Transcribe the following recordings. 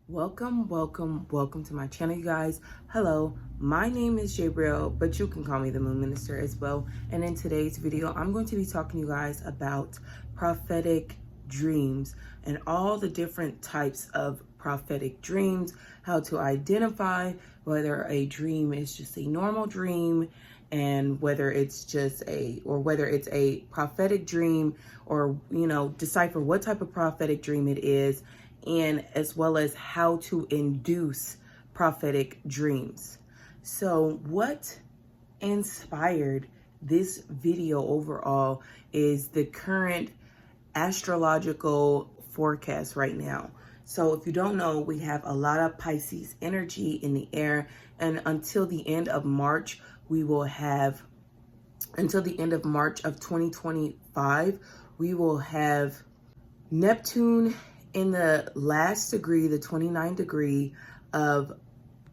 Welcome to my channel, you guys. Hello, my name is Jabriel, but you can call me the Moon Minister as well. And in today's video, I'm going to be talking to you guys about prophetic dreams and all the different types of prophetic dreams, how to identify whether a dream is just a normal dream and whether it's a prophetic dream, or decipher what type of prophetic dream it is, and as well as how to induce prophetic dreams. So what inspired this video overall is the current astrological forecast right now. So if you don't know, we have a lot of Pisces energy in the air, and until the end of March, until the end of March of 2025, we will have Neptune in the last degree, the 29th degree of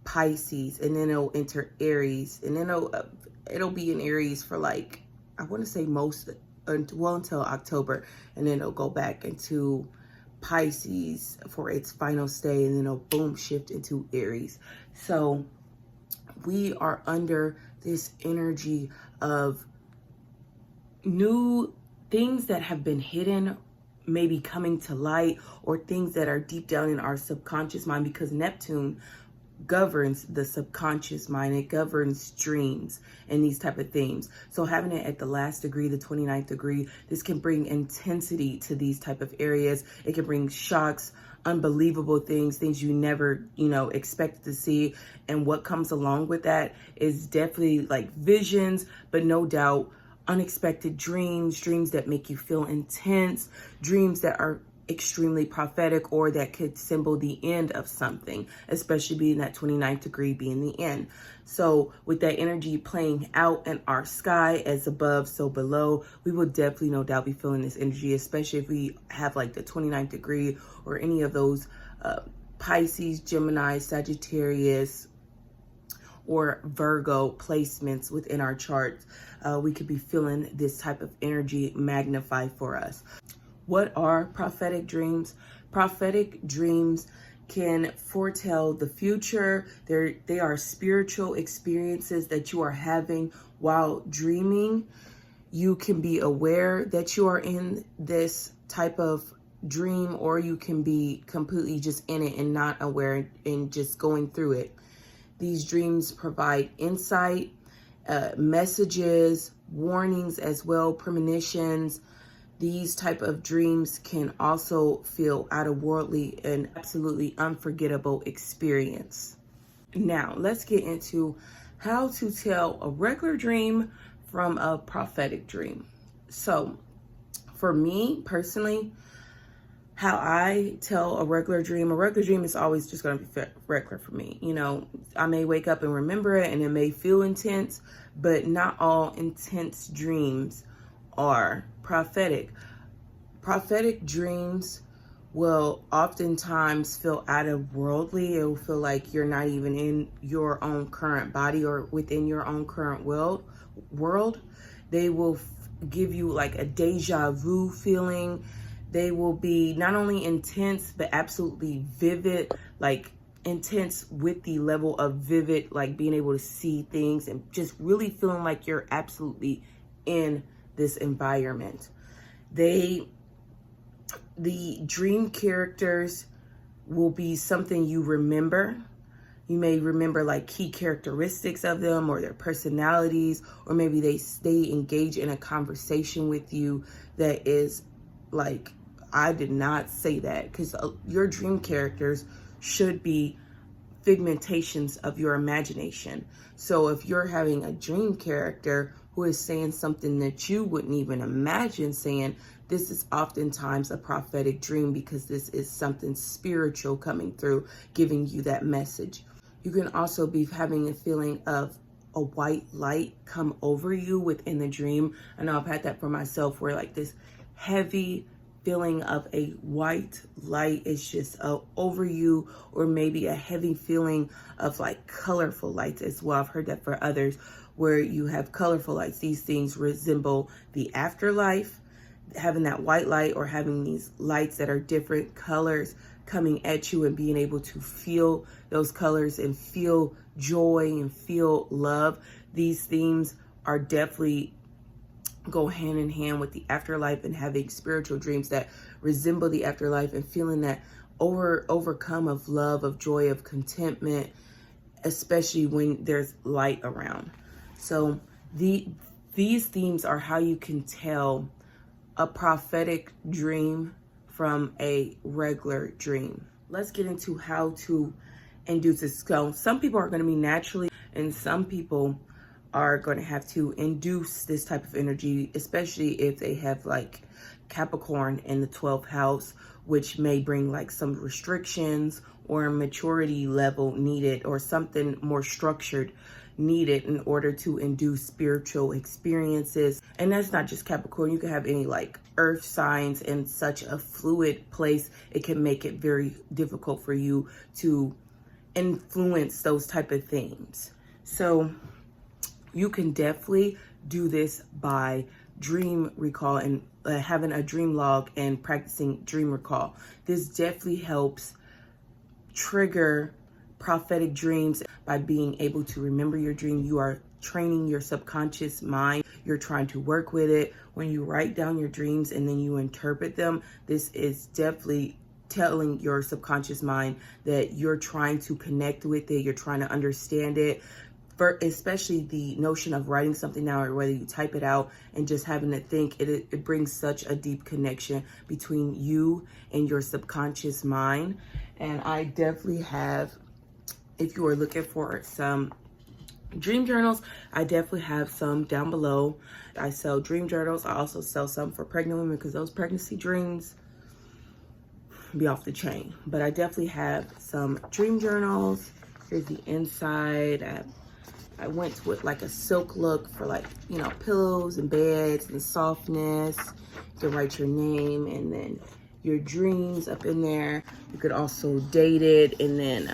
Pisces, and then it'll enter Aries, and then it'll be in Aries for like, I want to say until October, and then it'll go back into Pisces for its final stay, and then it'll boom shift into Aries. So we are under this energy of new things that have been hidden maybe coming to light, or things that are deep down in our subconscious mind, because Neptune governs the subconscious mind. It governs dreams and these type of things. So having it at the last degree, the 29th degree, this can bring intensity to these type of areas. It can bring shocks, unbelievable things you never, expected to see. And what comes along with that is definitely like visions, but no doubt unexpected dreams that make you feel intense, dreams that are extremely prophetic, or that could symbol the end of something, especially being that 29th degree being the end. So with that energy playing out in our sky, as above, so below, we will definitely no doubt be feeling this energy, especially if we have like the 29th degree or any of those Pisces, Gemini, Sagittarius, or Virgo placements within our charts. We could be feeling this type of energy magnified for us. What are prophetic dreams? Prophetic dreams can foretell the future. They are spiritual experiences that you are having while dreaming. You can be aware that you are in this type of dream, or you can be completely just in it and not aware and just going through it. These dreams provide insight, messages, warnings as well, premonitions. These type of dreams can also feel out-of-worldly and absolutely unforgettable experience. Now, let's get into how to tell a regular dream from a prophetic dream. So, for me personally, how I tell a regular dream is always just going to be regular for me. I may wake up and remember it, and it may feel intense, but not all intense dreams are prophetic. Prophetic dreams will oftentimes feel out of worldly. It will feel like you're not even in your own current body or within your own current world. They will give you like a deja vu feeling. They will be not only intense, but absolutely vivid, like intense with the level of vivid, like being able to see things and just really feeling like you're absolutely in this environment. The dream characters will be something you remember. You may remember like key characteristics of them, or their personalities, or maybe they engage in a conversation with you that is like, I did not say that, because your dream characters should be figmentations of your imagination. So if you're having a dream character who is saying something that you wouldn't even imagine saying, this is oftentimes a prophetic dream, because this is something spiritual coming through, giving you that message. You can also be having a feeling of a white light come over you within the dream. I know I've had that for myself, where like this heavy feeling of a white light is just over you, or maybe a heavy feeling of like colorful lights as well. I've heard that for others, where you have colorful lights. These things resemble the afterlife, having that white light, or having these lights that are different colors coming at you and being able to feel those colors and feel joy and feel love. These themes are definitely go hand in hand with the afterlife and having spiritual dreams that resemble the afterlife and feeling that overcome of love, of joy, of contentment, especially when there's light around. So these themes are how you can tell a prophetic dream from a regular dream. Let's get into how to induce this. So some people are going to be naturally, and some people are going to have to induce this type of energy, especially if they have like Capricorn in the 12th house, which may bring like some restrictions or maturity level needed or something more structured needed in order to induce spiritual experiences. And that's not just Capricorn. You can have any like earth signs in such a fluid place. It can make it very difficult for you to influence those type of things. So you can definitely do this by dream recall and having a dream log and practicing dream recall. This definitely helps trigger prophetic dreams by being able to remember your dream. You are training your subconscious mind. You're trying to work with it. When you write down your dreams and then you interpret them, this is definitely telling your subconscious mind that you're trying to connect with it. You're trying to understand it. For especially the notion of writing something down, or whether you type it out and just having to think, it brings such a deep connection between you and your subconscious mind. And I definitely have, if you are looking for some dream journals, I definitely have some down below. I sell dream journals. I also sell some for pregnant women because those pregnancy dreams be off the chain. But I definitely have some dream journals. Here's the inside. I went with like a silk look for like, you know, pillows and beds and softness. You can write your name and then your dreams up in there. You could also date it and then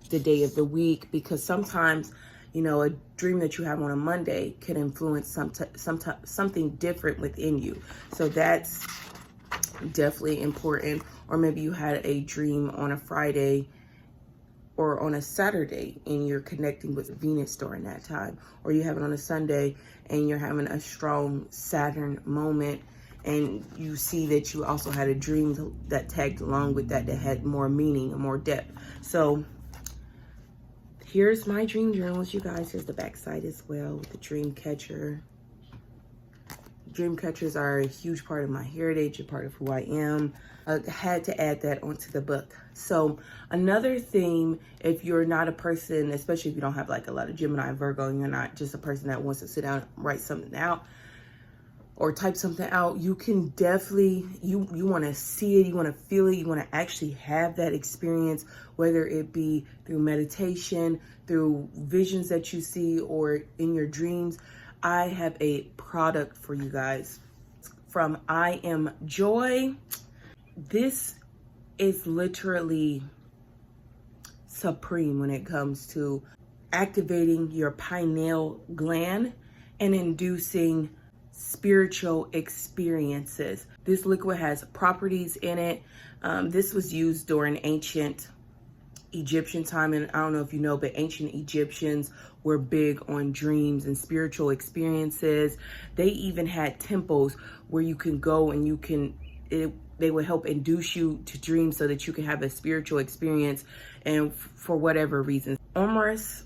the day of the week, because sometimes, you know, a dream that you have on a Monday could influence something different within you. So that's definitely important. Or maybe you had a dream on a Friday or on a Saturday and you're connecting with Venus during that time, or you have it on a Sunday and you're having a strong Saturn moment and you see that you also had a dream that tagged along with that had more meaning and more depth. So here's my dream journals, you guys. Here's the backside as well with the dream catcher. Dream catchers are a huge part of my heritage, a part of who I am. I had to add that onto the book. So another theme, if you're not a person, especially if you don't have like a lot of Gemini and Virgo, and you're not just a person that wants to sit down and write something out or type something out, you can definitely, you want to see it, you want to feel it, you want to actually have that experience, whether it be through meditation, through visions that you see, or in your dreams. I have a product for you guys from I Am Joy. This is literally supreme when it comes to activating your pineal gland and inducing spiritual experiences. This liquid has properties in it. This was used during ancient Egyptian time, and I don't know if you know, but ancient Egyptians were big on dreams and spiritual experiences. They even had temples where you can go and you can, they would help induce you to dream so that you can have a spiritual experience, and for whatever reason. Omorus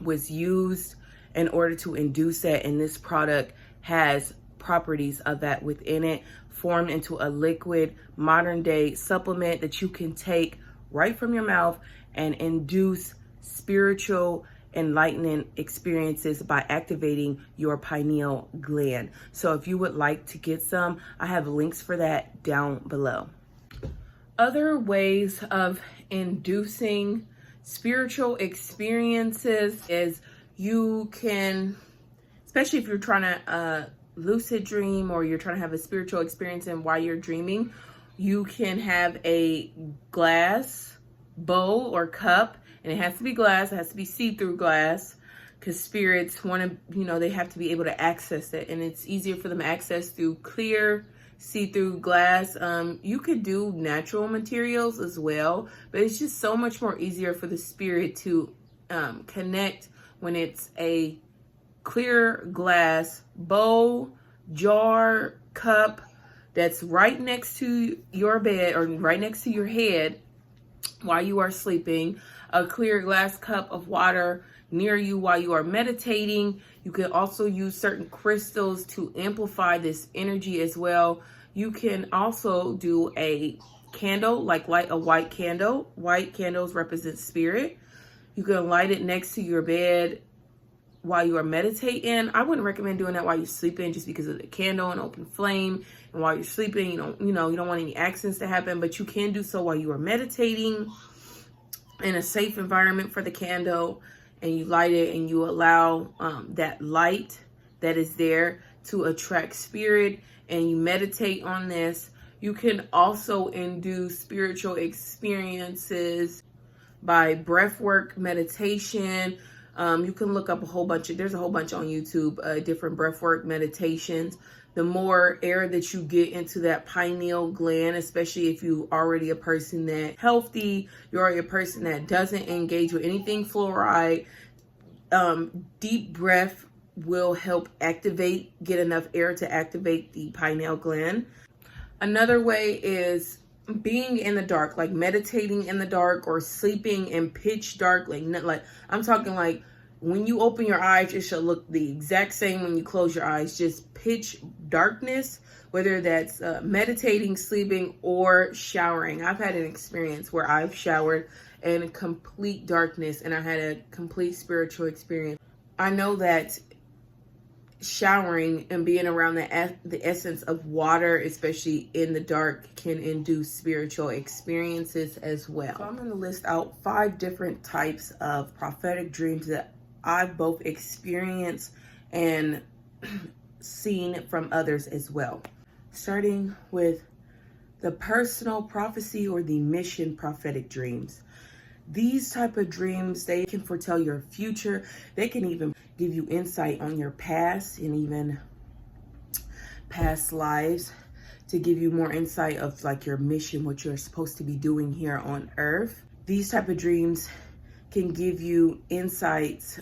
was used in order to induce that, and this product has properties of that within it, formed into a liquid modern day supplement that you can take right from your mouth and induce spiritual enlightening experiences by activating your pineal gland. So if you would like to get some, I have links for that down below. Other ways of inducing spiritual experiences is you can, especially if you're trying to lucid dream or you're trying to have a spiritual experience and while you're dreaming, you can have a glass bowl or cup, and it has to be glass, it has to be see-through glass, because spirits want to, you know, they have to be able to access it, and it's easier for them to access through clear see-through glass. You could do natural materials as well, but it's just so much more easier for the spirit to connect when it's a clear glass bowl, jar, cup that's right next to your bed or right next to your head while you are sleeping, a clear glass cup of water near you while you are meditating. You can also use certain crystals to amplify this energy as well. You can also do a candle, like light a white candle. White candles represent spirit. You can light it next to your bed while you are meditating. I wouldn't recommend doing that while you're sleeping, just because of the candle and open flame. And while you're sleeping, you don't want any accidents to happen, but you can do so while you are meditating in a safe environment for the candle. And you light it and you allow that light that is there to attract spirit, and you meditate on this. You can also induce spiritual experiences by breathwork meditation. You can look up there's a whole bunch on YouTube, different breathwork meditations. The more air that you get into that pineal gland, especially if you're already a person that healthy, you're already a person that doesn't engage with anything fluoride, deep breath will help get enough air to activate the pineal gland. Another way is being in the dark, like meditating in the dark or sleeping in pitch dark. Like I'm talking like when you open your eyes, it should look the exact same when you close your eyes, just pitch darkness, whether that's meditating, sleeping, or showering. I've had an experience where I've showered in complete darkness and I had a complete spiritual experience. I know that showering and being around the essence of water, especially in the dark, can induce spiritual experiences as well. So I'm going to list out 5 different types of prophetic dreams that I've both experienced and seen from others as well. Starting with the personal prophecy or the mission prophetic dreams. These type of dreams, they can foretell your future. They can even give you insight on your past and even past lives, to give you more insight of like your mission, what you're supposed to be doing here on earth. These type of dreams can give you insights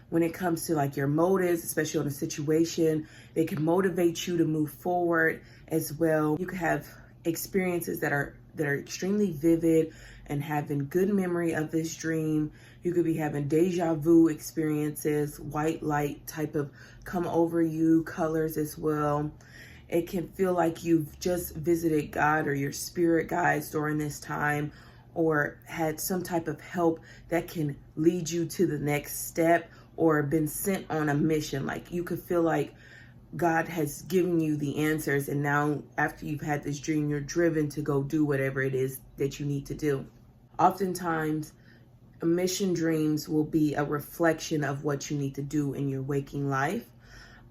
when it comes to like your motives, especially on a situation. They can motivate you to move forward as well. You could have experiences that are extremely vivid and having good memory of this dream. You could be having deja vu experiences, white light type of come over you, colors as well. It can feel like you've just visited God or your spirit guides during this time, or had some type of help that can lead you to the next step, or been sent on a mission. Like you could feel like God has given you the answers, and now after you've had this dream, you're driven to go do whatever it is that you need to do. Oftentimes, mission dreams will be a reflection of what you need to do in your waking life.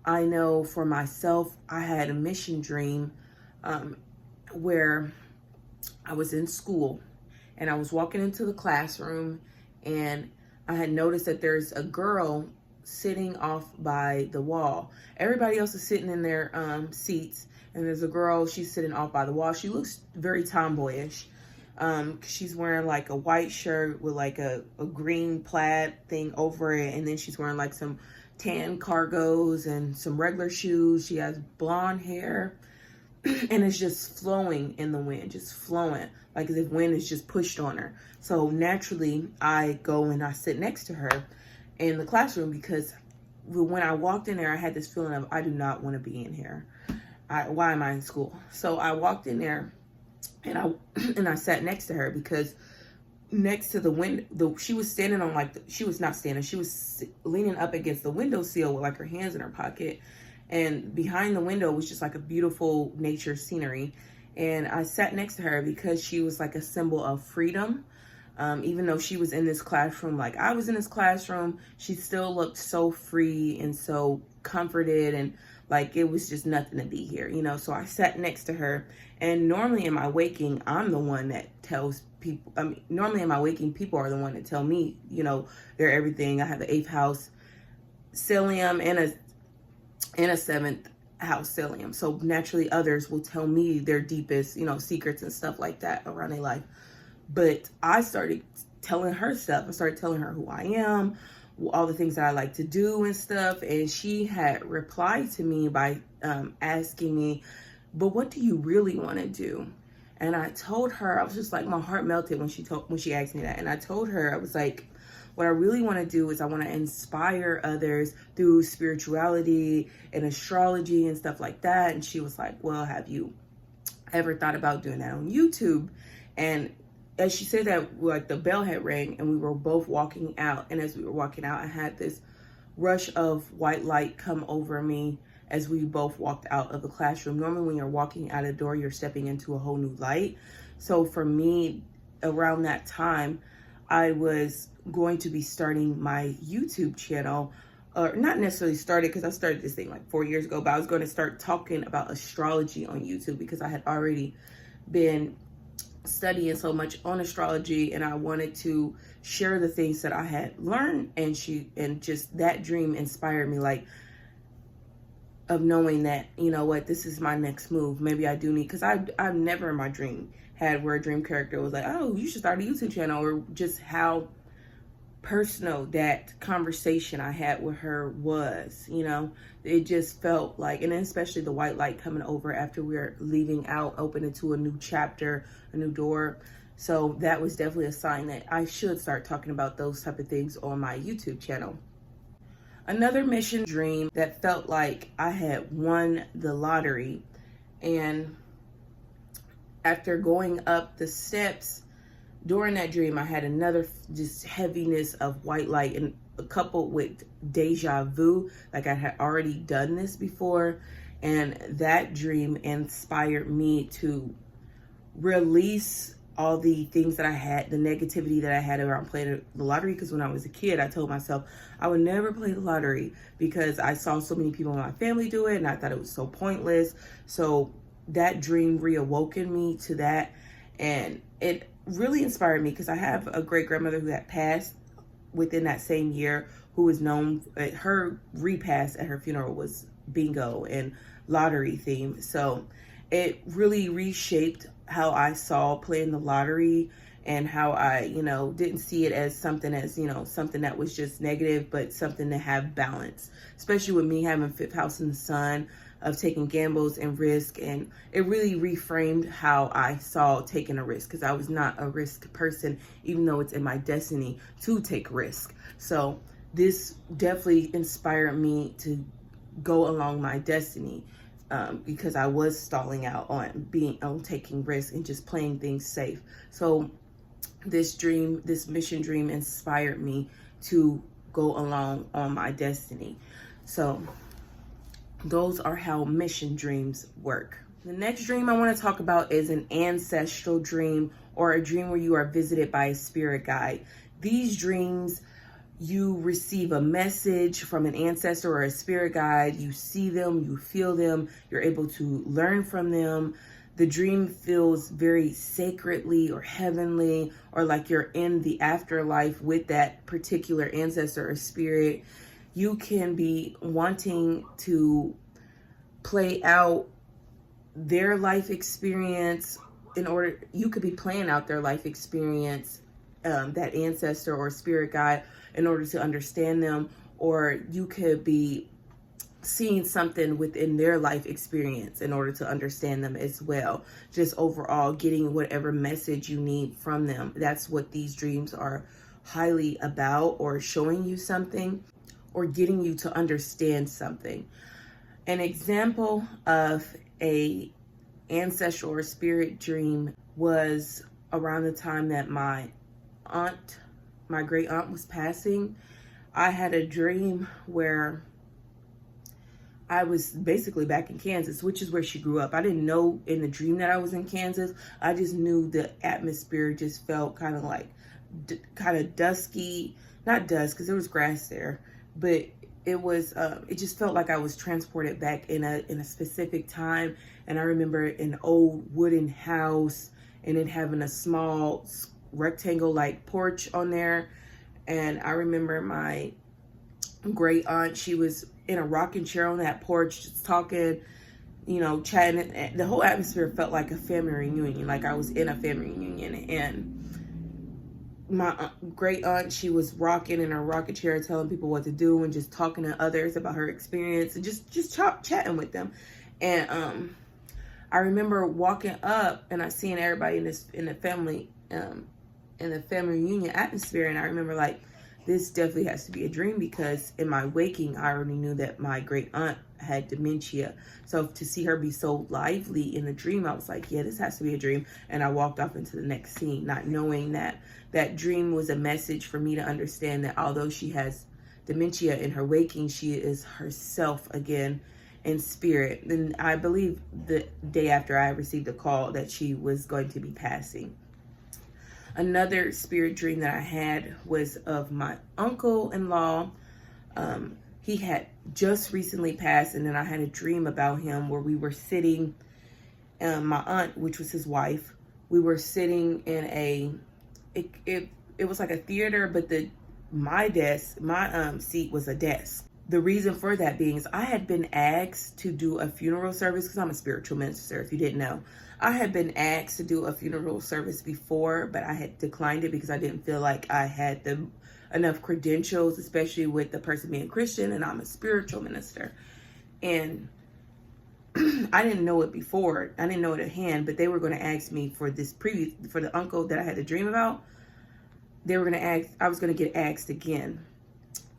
I know for myself, I had a mission dream where I was in school and I was walking into the classroom, and I had noticed that there's a girl sitting off by the wall. Everybody else is sitting in their seats, and there's a girl, she's sitting off by the wall. She looks very tomboyish. She's wearing like a white shirt with like a green plaid thing over it, and then she's wearing like some tan cargos and some regular shoes. She has blonde hair, and it's just flowing in the wind, just flowing like as if wind is just pushed on her. So naturally, I go and I sit next to her in the classroom, because when I walked in there, I had this feeling of, I do not want to be in here. Why am I in school? So I walked in there and I sat next to her, because next to the window, she was standing on like, she was not standing, she was leaning up against the windowsill with like her hands in her pocket. And behind the window was just like a beautiful nature scenery. And I sat next to her because she was like a symbol of freedom. Even though she was in this classroom, like I was in this classroom, she still looked so free and so comforted, and like it was just nothing to be here, you know? So I sat next to her, and normally in my waking, I'm the one that tells people, normally in my waking, people are the one that tell me, you know, they're everything. I have the 8th house stellium and a 7th house selling them. So naturally others will tell me their deepest, secrets and stuff like that around their life. But I started telling her stuff. I started telling her who I am, all the things that I like to do and stuff. And she had replied to me by asking me, but what do you really want to do? And I told her, I was just like, my heart melted when she asked me that. And I told her, I was like, what I really want to do is I want to inspire others through spirituality and astrology and stuff like that. And she was like, well, have you ever thought about doing that on YouTube? And as she said that, like, the bell had rang and we were both walking out. And as we were walking out, I had this rush of white light come over me as we both walked out of the classroom. Normally when you're walking out a door, you're stepping into a whole new light. So for me, around that time, I was going to be starting my YouTube channel, or not necessarily started, because I started this thing like 4 years ago, but I was going to start talking about astrology on YouTube because I had already been studying so much on astrology and I wanted to share the things that I had learned. And just that dream inspired me, like, of knowing that, you know what, this is my next move. Maybe I do need, because I've never in my dream had where a dream character was like, oh, you should start a YouTube channel, or just how personal that conversation I had with her was. It just felt like, and then especially the white light coming over after we were leaving out, opening to a new chapter, a new door. So that was definitely a sign that I should start talking about those type of things on my YouTube channel. Another mission dream that felt like I had won the lottery, and after going up the steps during that dream, I had another just heaviness of white light, and coupled with deja vu, like I had already done this before. And that dream inspired me to release all the things that I had, the negativity that I had around playing the lottery. Because when I was a kid, I told myself I would never play the lottery because I saw so many people in my family do it and I thought it was so pointless. So that dream reawoken me to that, and it really inspired me because I have a great grandmother who had passed within that same year, who was known, her repast at her funeral was bingo and lottery theme. So it really reshaped how I saw playing the lottery, and how I, didn't see it as something that was just negative, but something to have balance, especially with me having fifth house in the sun, of taking gambles and risk. And it really reframed how I saw taking a risk, because I was not a risk person, even though it's in my destiny to take risk. So this definitely inspired me to go along my destiny, because I was stalling out on taking risks and just playing things safe. So this mission dream inspired me to go along on my destiny. So those are how mission dreams work. The next dream I want to talk about is an ancestral dream, or a dream where you are visited by a spirit guide. These dreams, you receive a message from an ancestor or a spirit guide. You see them, you feel them, you're able to learn from them. The dream feels very sacredly or heavenly, or like you're in the afterlife with that particular ancestor or spirit. You can be wanting to play out their life experience you could be playing out their life experience, that ancestor or spirit guide, in order to understand them, or you could be seeing something within their life experience in order to understand them as well. Just overall getting whatever message you need from them. That's what these dreams are highly about, or showing you something, or getting you to understand something. An example of a ancestral or spirit dream was around the time that my great aunt was passing. I had a dream where I was basically back in Kansas, which is where she grew up. I didn't know in the dream that I was in Kansas. I just knew the atmosphere just felt kind of like kind of dusky, not dusk because there was grass there, but it was it just felt like I was transported back in a specific time. And I remember an old wooden house, and it having a small rectangle like porch on there. And I remember my great aunt, she was in a rocking chair on that porch, just talking, you know, chatting. The whole atmosphere felt like a family reunion, like I was in a family reunion. And my great aunt, she was rocking in her rocking chair, telling people what to do and just talking to others about her experience and just chatting with them. And I remember walking up and I seeing everybody in the family reunion atmosphere, and I remember like, this definitely has to be a dream, because in my waking I already knew that my great aunt had dementia. So to see her be so lively in the dream, I was like, yeah, this has to be a dream. And I walked off into the next scene, not knowing that that dream was a message for me to understand that although she has dementia in her waking, she is herself again in spirit. And I believe the day after I received a call that she was going to be passing. Another spirit dream that I had was of my uncle-in-law. He had just recently passed, and then I had a dream about him where we were sitting, my aunt, which was his wife, we were sitting in it was like a theater, but my seat was a desk. The reason for that being is I had been asked to do a funeral service, because I'm a spiritual minister, if you didn't know. I had been asked to do a funeral service before, but I had declined it because I didn't feel like I had enough credentials, especially with the person being Christian, and I'm a spiritual minister. And I didn't know it before. I didn't know it at hand, but they were going to ask me for for the uncle that I had a dream about. They were going to ask, I was going to get asked again.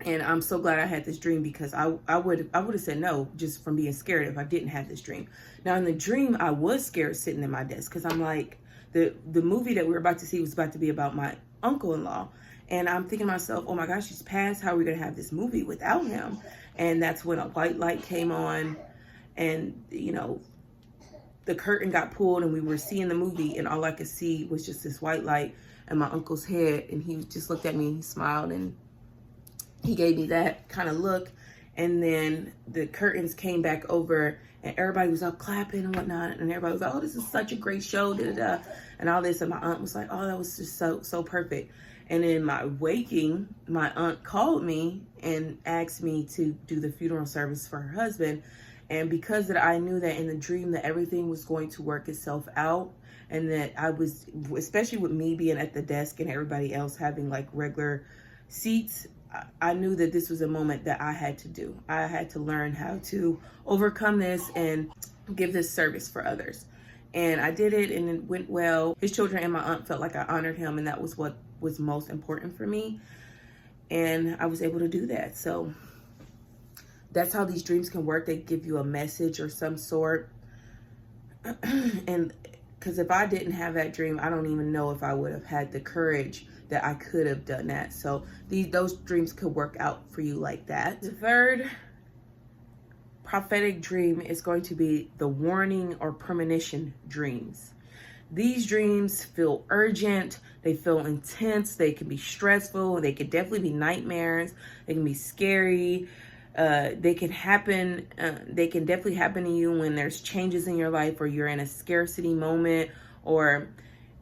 And I'm so glad I had this dream, because I would have said no just from being scared if I didn't have this dream. Now in the dream, I was scared sitting in my desk, because I'm like, the movie that we were about to see was about to be about my uncle-in-law. And I'm thinking to myself, oh my gosh, he's passed. How are we going to have this movie without him? And that's when a white light came on, and, you know, the curtain got pulled and we were seeing the movie, and all I could see was just this white light and my uncle's head. And he just looked at me, he smiled, and he gave me that kind of look. And then the curtains came back over, and everybody was up clapping and whatnot. And everybody was like, oh, this is such a great show, da, da, da, and all this. And my aunt was like, oh, that was just so perfect. And in my waking, my aunt called me and asked me to do the funeral service for her husband. And because that I knew that in the dream that everything was going to work itself out, and that I was, especially with me being at the desk and everybody else having like regular seats, I knew that this was a moment that I had to do. I had to learn how to overcome this and give this service for others. And I did it, and it went well. His children and my aunt felt like I honored him, and that was what was most important for me. And I was able to do that. So that's how these dreams can work. They give you a message or some sort. And because if I didn't have that dream, I don't even know if I would have had the courage that I could have done that. So those dreams could work out for you like that. The third prophetic dream is going to be the warning or premonition dreams. These dreams feel urgent, they feel intense, they can be stressful, they could definitely be nightmares, they can be scary. They can definitely happen to you when there's changes in your life, or you're in a scarcity moment, or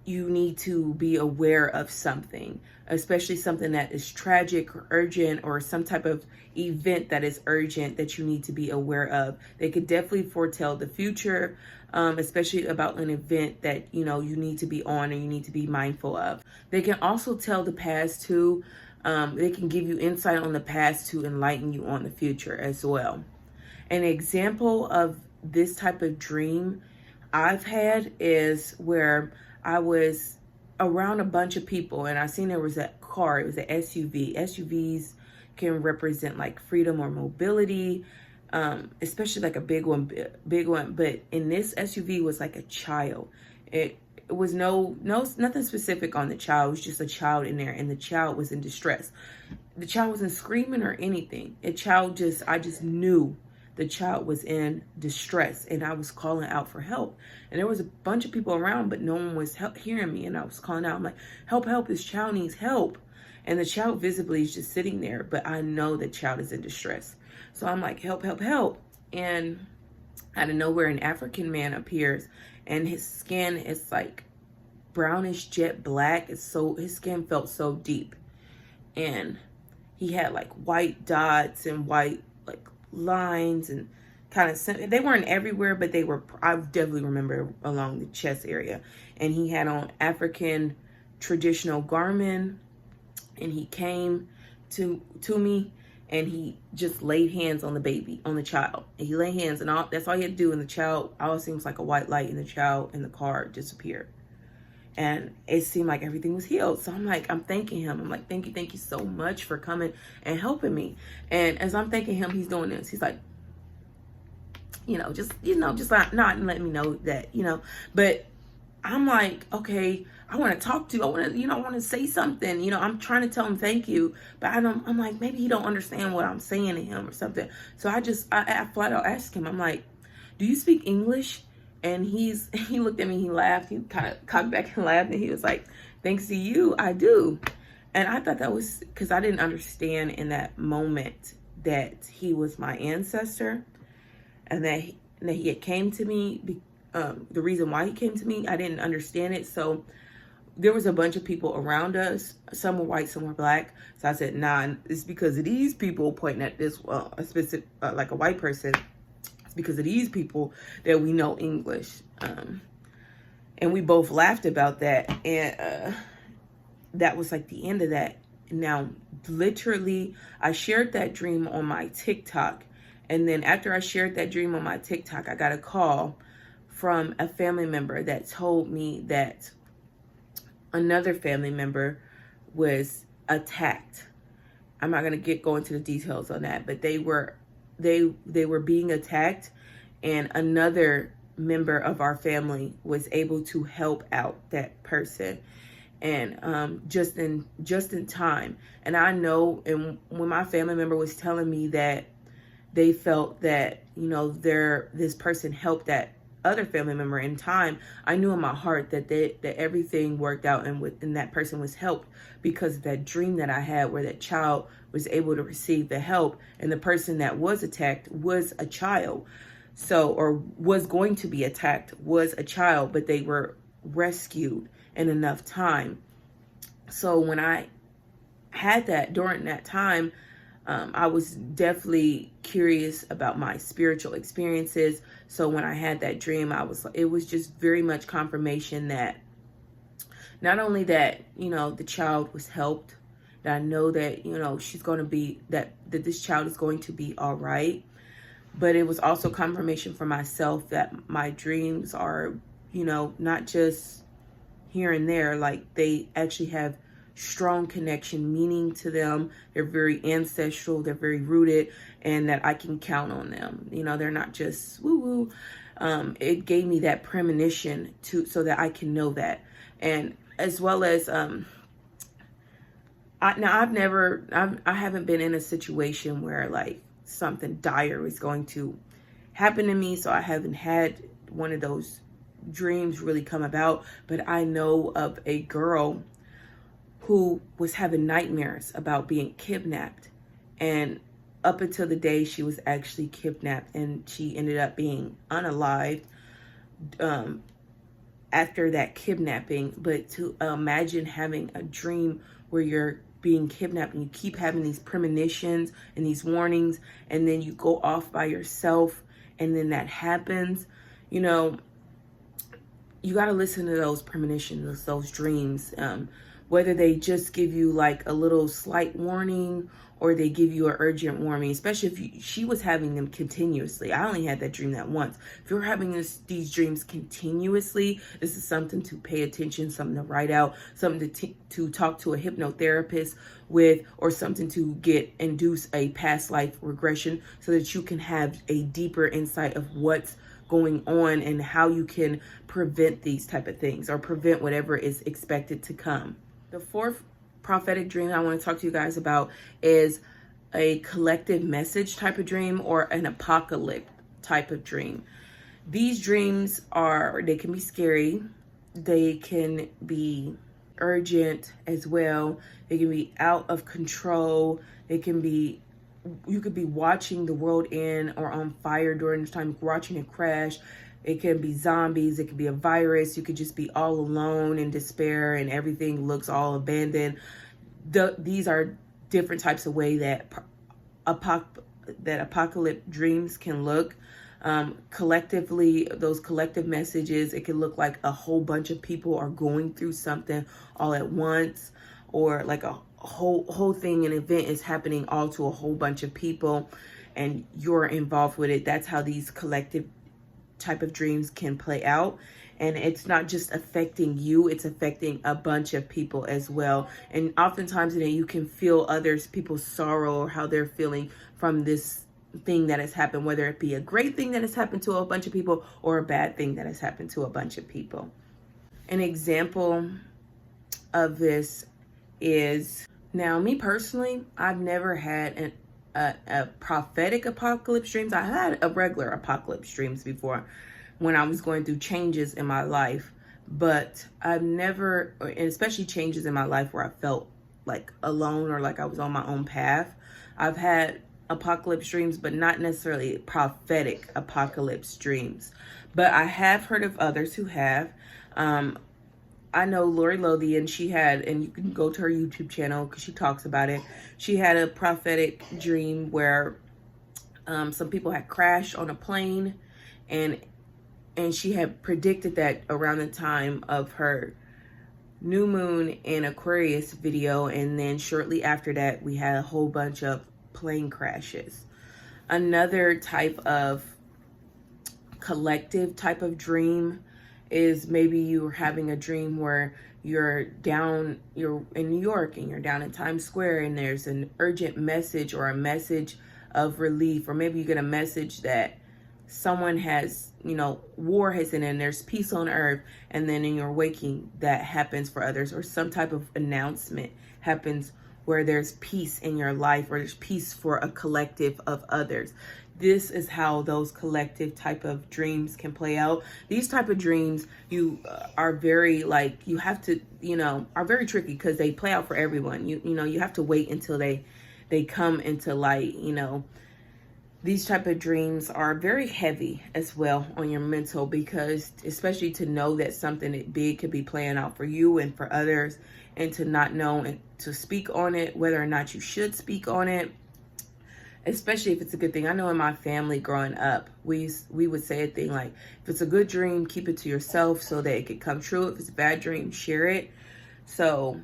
you need to be aware of something, especially something that is tragic or urgent, or some type of event that is urgent that you need to be aware of. They could definitely foretell the future, especially about an event that, you know, you need to be on and you need to be mindful of. They can also tell the past too. They can give you insight on the past to enlighten you on the future as well. An example of this type of dream I've had is where I was around a bunch of people, and I seen there was a car. It was an SUV. SUVs can represent like freedom or mobility, especially like a big one. But in this SUV was like a child. It was nothing specific on the child. It was just a child in there, and the child was in distress. The child wasn't screaming or anything. I just knew the child was in distress, and I was calling out for help. And there was a bunch of people around, but no one was hearing me. And I was calling out, I'm like, help, this child needs help. And the child visibly is just sitting there, but I know the child is in distress. So I'm like, help. And out of nowhere, an African man appears, and his skin is like brownish jet black. His skin felt so deep. And he had like white dots and white lines and kind of, they weren't everywhere, but they were, I definitely remember along the chest area. And he had on African traditional garment, and he came to me, and he just laid hands on the baby, on the child. And he laid hands, and that's all he had to do. And the child, all it seems like a white light, and the child in the car disappeared. And it seemed like everything was healed. So I'm thanking him. I'm like, thank you so much for coming and helping me. And as I'm thanking him, he's doing this. He's like, just not letting me know that, but I'm like, okay, I want to talk to you. I want to say something. I'm trying to tell him thank you, but I'm like, maybe he don't understand what I'm saying to him or something. So I flat out asked him, I'm like, do you speak English? And he looked at me, he laughed, he kind of cocked back and laughed, and he was like, thanks to you, I do. And I thought that was because I didn't understand in that moment that he was my ancestor, and that he had came to me. The reason why he came to me, I didn't understand it. So there was a bunch of people around us. Some were white, some were black. So I said, nah, it's because of these people, pointing at this, a specific, like a white person. It's because of these people that we know English. And we both laughed about that. And that was like the end of that. Now, literally, I shared that dream on my TikTok. And then after I shared that dream on my TikTok, I got a call from a family member that told me that another family member was attacked. I'm not going to go into the details on that, but they were being attacked, and another member of our family was able to help out that person, and just in time. And I know, and when my family member was telling me that they felt that, this person helped that other family member in time, I knew in my heart that everything worked out, and that person was helped because of that dream that I had, where that child was able to receive the help, and the person that was attacked was a child. So, or was going to be attacked was a child, but they were rescued in enough time. So when I had that during that time, I was definitely curious about my spiritual experiences. So when I had that dream, it was just very much confirmation that not only that, the child was helped, that I know that, she's going to be, that this child is going to be all right. But it was also confirmation for myself that my dreams are, not just here and there, like they actually have strong connection, meaning to them. They're very ancestral, they're very rooted, and that I can count on them. They're not just woo-woo. It gave me that premonition so that I can know that. And as well as, I haven't been in a situation where like something dire is going to happen to me. So I haven't had one of those dreams really come about, but I know of a girl who was having nightmares about being kidnapped, and up until the day she was actually kidnapped, and she ended up being unalived after that kidnapping. But to imagine having a dream where you're being kidnapped and you keep having these premonitions and these warnings, and then you go off by yourself, and then that happens, you got to listen to those premonitions, those dreams, whether they just give you like a little slight warning or they give you an urgent warning, especially if she was having them continuously. I only had that dream that once. If you're having these dreams continuously, this is something to pay attention, something to write out, something to talk to a hypnotherapist with, or something to induce a past life regression so that you can have a deeper insight of what's going on and how you can prevent these type of things, or prevent whatever is expected to come. The fourth prophetic dream I want to talk to you guys about is a collective message type of dream, or an apocalyptic type of dream. These dreams they can be scary, they can be urgent as well, they can be out of control, you could be watching the world end or on fire during this time, watching it crash. It can be zombies, it could be a virus, you could just be all alone in despair and everything looks all abandoned. These are different types of way that that apocalyptic dreams can look. Collectively, those collective messages, it can look like a whole bunch of people are going through something all at once, or like a whole thing, an event is happening all to a whole bunch of people and you're involved with it. That's how these collective type of dreams can play out. And it's not just affecting you, it's affecting a bunch of people as well. And oftentimes you can feel people's sorrow or how they're feeling from this thing that has happened, whether it be a great thing that has happened to a bunch of people or a bad thing that has happened to a bunch of people. An example of this is, now me personally, I've never had a prophetic apocalypse dreams. I had a regular apocalypse dreams before when I was going through changes in my life, but I've never, and especially changes in my life where I felt like alone or like I was on my own path. I've had apocalypse dreams, but not necessarily prophetic apocalypse dreams. But I have heard of others who have. I know Lori Lothian, she had, and you can go to her YouTube channel because she talks about it. She had a prophetic dream where some people had crashed on a plane, and she had predicted that around the time of her new moon in Aquarius video, and then shortly after that we had a whole bunch of plane crashes. Another type of collective type of dream is maybe you're having a dream where you're in New York and you're down in Times Square and there's an urgent message or a message of relief, or maybe you get a message that someone has, war has ended and there's peace on earth, and then in your waking that happens for others, or some type of announcement happens where there's peace in your life, or there's peace for a collective of others. This is how those collective type of dreams can play out. These type of dreams, you are very you have to, are very tricky because they play out for everyone. You have to wait until they come into light. These type of dreams are very heavy as well on your mental, because especially to know that something big could be playing out for you and for others, and to not know and to speak on it, whether or not you should speak on it, especially if it's a good thing. I know in my family growing up, we would say a thing like, if it's a good dream, keep it to yourself so that it could come true. If it's a bad dream, share it. So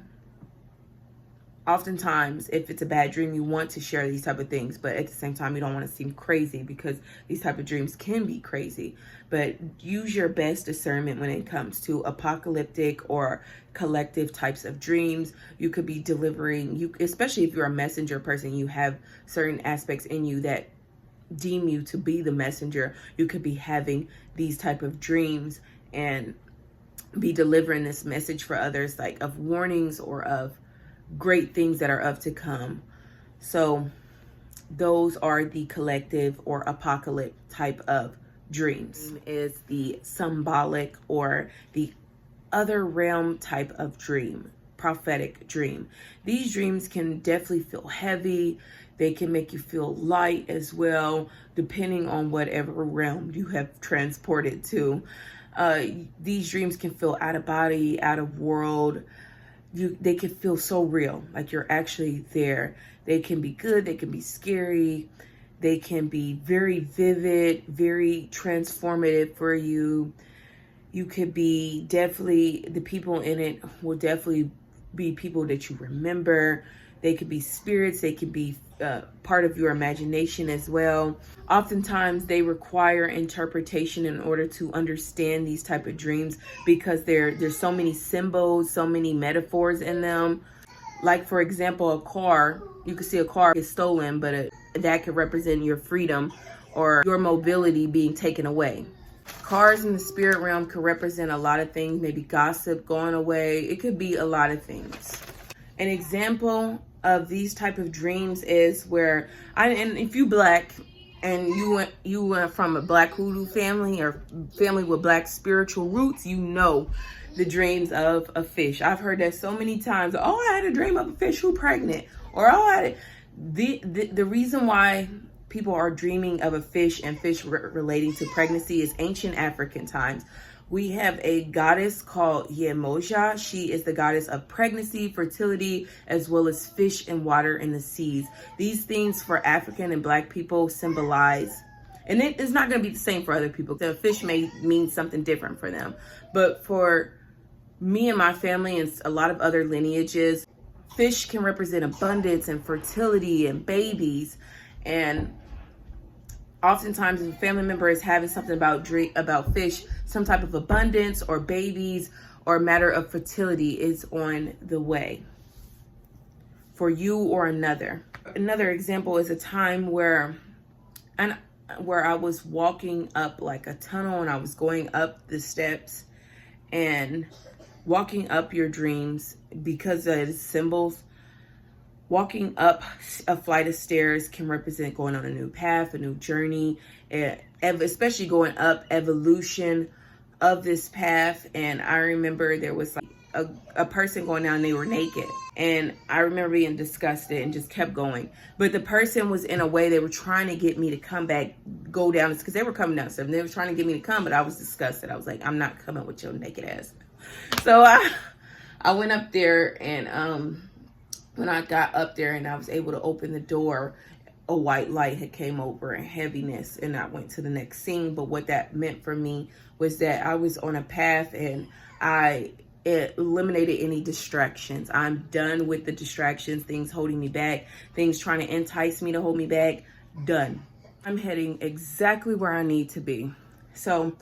oftentimes, if it's a bad dream, you want to share these type of things, but at the same time, you don't want to seem crazy, because these type of dreams can be crazy. But use your best discernment when it comes to apocalyptic or collective types of dreams. You could be delivering, especially if you're a messenger person, you have certain aspects in you that deem you to be the messenger. You could be having these type of dreams and be delivering this message for others, like of warnings or of great things that are of to come. So those are the collective or apocalypse type of dreams. Is the symbolic or the other realm type of dream, prophetic dream. These dreams can definitely feel heavy. They can make you feel light as well, depending on whatever realm you have transported to. These dreams can feel out of body, out of world. They can feel so real, like you're actually there. They can be good, they can be scary, they can be very vivid, very transformative for you. You could be definitely, the people in it will definitely be people that you remember. They could be spirits, they could be part of your imagination as well. Oftentimes they require interpretation in order to understand these type of dreams, because there's so many symbols, so many metaphors in them. Like, for example, a car, you can see a car is stolen, but that could represent your freedom or your mobility being taken away. Cars in the spirit realm could represent a lot of things, maybe gossip going away. It could be a lot of things. An example of these type of dreams is where, and if you black and you went from a black hoodoo family or family with black spiritual roots, the dreams of a fish. I've heard that so many times. Oh, I had a dream of a fish who pregnant, or the reason why people are dreaming of a fish and fish relating to pregnancy is ancient African times, We have a goddess called Yemoja. She is the goddess of pregnancy, fertility, as well as fish and water in the seas. These things for African and Black people symbolize, and it is not going to be the same for other people. The fish may mean something different for them. But for me and my family and a lot of other lineages, fish can represent abundance and fertility and babies. And oftentimes, if a family member is having something about fish, some type of abundance or babies or a matter of fertility is on the way for you or another. Another example is a time where I was walking up like a tunnel, and I was going up the steps, and walking up your dreams, because of the symbols, walking up a flight of stairs can represent going on a new path, a new journey, especially going up evolution of this path. And I remember there was like a person going down, and they were naked. And I remember being disgusted and just kept going. But the person was in a way, they were trying to get me to come back, go down, because they were coming down stuff. And they were trying to get me to come, but I was disgusted. I was like, I'm not coming with your naked ass. So I went up there, and when I got up there and I was able to open the door, a white light had came over and heaviness, and I went to the next scene. But what that meant for me was that I was on a path, and it eliminated any distractions. I'm done with the distractions, things holding me back, things trying to entice me to hold me back. Done. I'm heading exactly where I need to be. So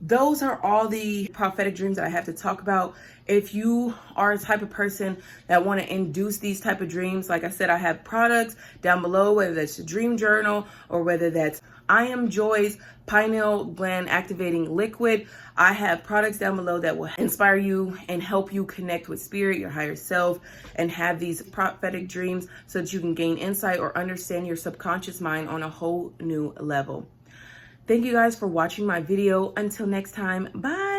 those are all the prophetic dreams that I have to talk about. If you are a type of person that want to induce these type of dreams, like I said, I have products down below, whether that's a dream journal or whether that's I Am Joy's Pineal Gland Activating Liquid. I have products down below that will inspire you and help you connect with spirit, your higher self, and have these prophetic dreams so that you can gain insight or understand your subconscious mind on a whole new level. Thank you guys for watching my video. Until next time, bye.